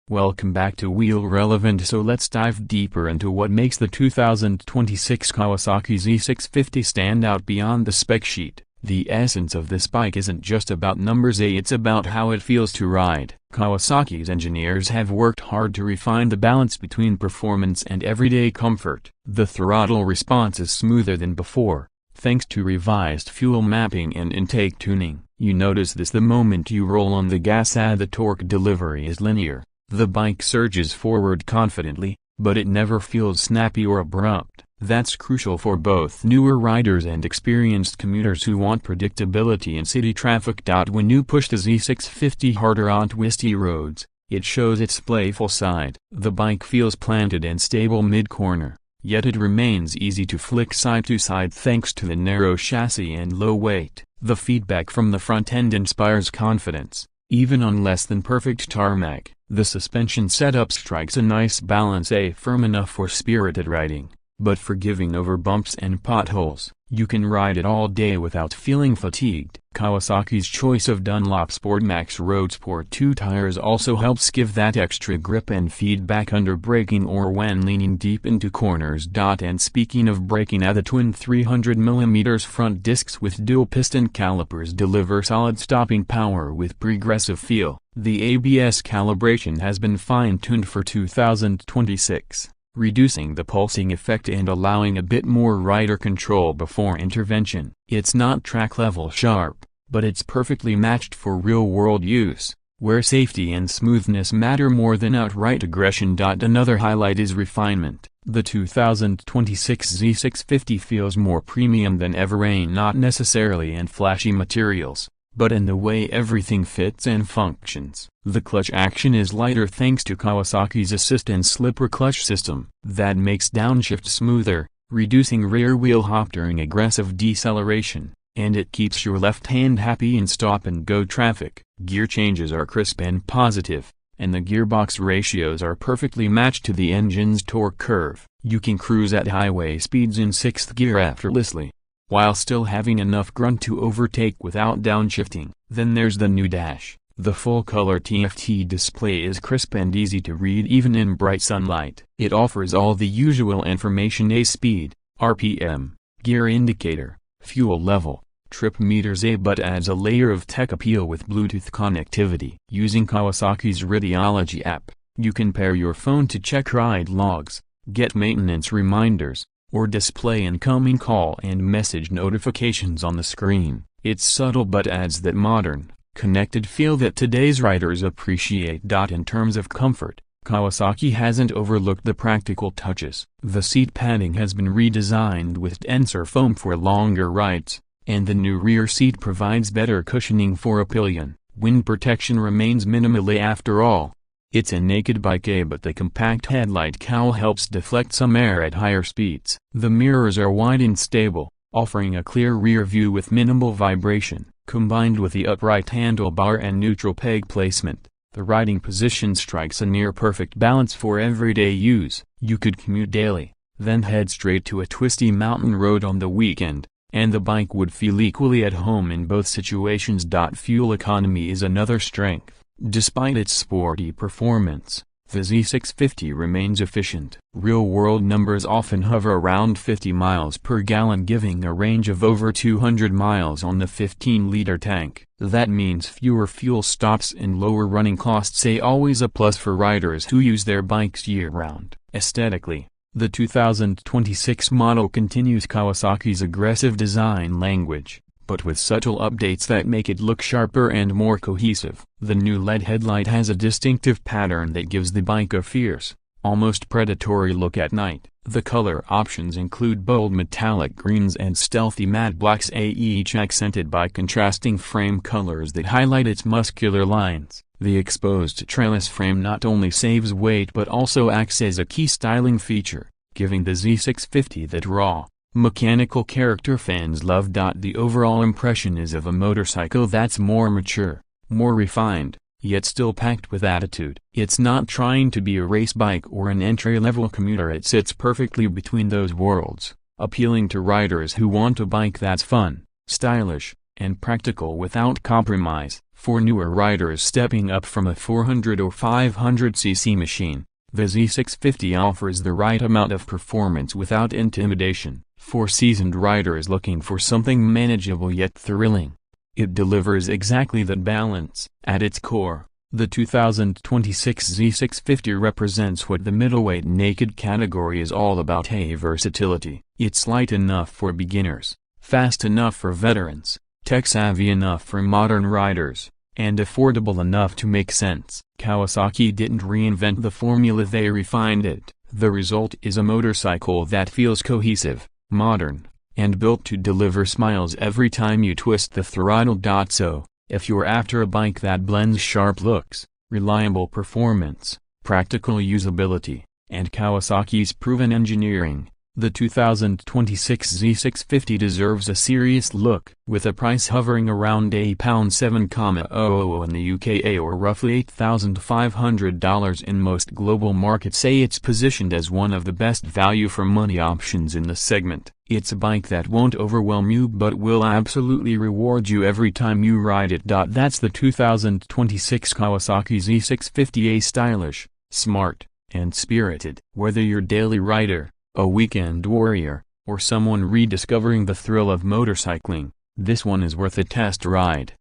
Welcome back to Wheel Relevant. So let's dive deeper into what makes the 2026 Kawasaki Z650 stand out beyond the spec sheet. The essence of this bike isn't just about numbers, it's about how it feels to ride. Kawasaki's engineers have worked hard to refine the balance between performance and everyday comfort. The throttle response is smoother than before, thanks to revised fuel mapping and intake tuning. You notice this the moment you roll on the gas, and the torque delivery is linear. The bike surges forward confidently, but it never feels snappy or abrupt. That's crucial for both newer riders and experienced commuters who want predictability in city traffic. When you push the Z650 harder on twisty roads, it shows its playful side. The bike feels planted and stable mid-corner, yet it remains easy to flick side to side thanks to the narrow chassis and low weight. The feedback from the front end inspires confidence, even on less than perfect tarmac. The suspension setup strikes a nice balance, firm enough for spirited riding, but forgiving over bumps and potholes. You can ride it all day without feeling fatigued. Kawasaki's choice of Dunlop Max RoadSport 2 tires also helps give that extra grip and feedback under braking or when leaning deep into corners. And speaking of braking, the twin 300mm front discs with dual piston calipers deliver solid stopping power with progressive feel. The ABS calibration has been fine-tuned for 2026. Reducing the pulsing effect and allowing a bit more rider control before intervention. It's not track-level sharp, but it's perfectly matched for real-world use, where safety and smoothness matter more than outright aggression. Another highlight is refinement. The 2026 Z650 feels more premium than ever, not necessarily in flashy materials, but in the way everything fits and functions. The clutch action is lighter thanks to Kawasaki's assist and slipper clutch system. That makes downshift smoother, reducing rear wheel hop during aggressive deceleration, and it keeps your left hand happy in stop-and-go traffic. Gear changes are crisp and positive, and the gearbox ratios are perfectly matched to the engine's torque curve. You can cruise at highway speeds in 6th gear effortlessly, while still having enough grunt to overtake without downshifting. Then there's the new dash. The full-color TFT display is crisp and easy to read even in bright sunlight. It offers all the usual information: speed, RPM, gear indicator, fuel level, trip meters, but adds a layer of tech appeal with Bluetooth connectivity. Using Kawasaki's Radiology app, you can pair your phone to check ride logs, get maintenance reminders, or display incoming call and message notifications on the screen. It's subtle but adds that modern, connected feel that today's riders appreciate. In terms of comfort, Kawasaki hasn't overlooked the practical touches. The seat padding has been redesigned with denser foam for longer rides, and the new rear seat provides better cushioning for a pillion. Wind protection remains minimally after all. It's a naked bike, but the compact headlight cowl helps deflect some air at higher speeds. The mirrors are wide and stable, offering a clear rear view with minimal vibration. Combined with the upright handlebar and neutral peg placement, the riding position strikes a near-perfect balance for everyday use. You could commute daily, then head straight to a twisty mountain road on the weekend, and the bike would feel equally at home in both situations. Fuel economy is another strength. Despite its sporty performance, the Z650 remains efficient. Real-world numbers often hover around 50 miles per gallon, giving a range of over 200 miles on the 15-liter tank. That means fewer fuel stops and lower running costs, always a plus for riders who use their bikes year-round. Aesthetically, the 2026 model continues Kawasaki's aggressive design language, but with subtle updates that make it look sharper and more cohesive. The new LED headlight has a distinctive pattern that gives the bike a fierce, almost predatory look at night. The color options include bold metallic greens and stealthy matte blacks, each accented by contrasting frame colors that highlight its muscular lines. The exposed trellis frame not only saves weight but also acts as a key styling feature, giving the Z650 that raw, mechanical character fans love. The overall impression is of a motorcycle that's more mature, more refined, yet still packed with attitude. It's not trying to be a race bike or an entry-level commuter. It sits perfectly between those worlds, appealing to riders who want a bike that's fun, stylish, and practical without compromise. For newer riders stepping up from a 400 or 500cc machine, the Z650 offers the right amount of performance without intimidation. For seasoned riders looking for something manageable yet thrilling, it delivers exactly that balance. At its core, the 2026 Z650 represents what the middleweight naked category is all about: versatility. It's light enough for beginners, fast enough for veterans, tech-savvy enough for modern riders, and affordable enough to make sense. Kawasaki didn't reinvent the formula, they refined it. The result is a motorcycle that feels cohesive, modern, and built to deliver smiles every time you twist the throttle. So, if you're after a bike that blends sharp looks, reliable performance, practical usability, and Kawasaki's proven engineering, the 2026 Z650 deserves a serious look. With a price hovering around £7,000 in the UK or roughly $8,500 in most global markets, it's positioned as one of the best value for money options in the segment. It's a bike that won't overwhelm you but will absolutely reward you every time you ride it. That's the 2026 Kawasaki Z650. Stylish, smart, and spirited. Whether you're a daily rider, a weekend warrior, or someone rediscovering the thrill of motorcycling, this one is worth a test ride.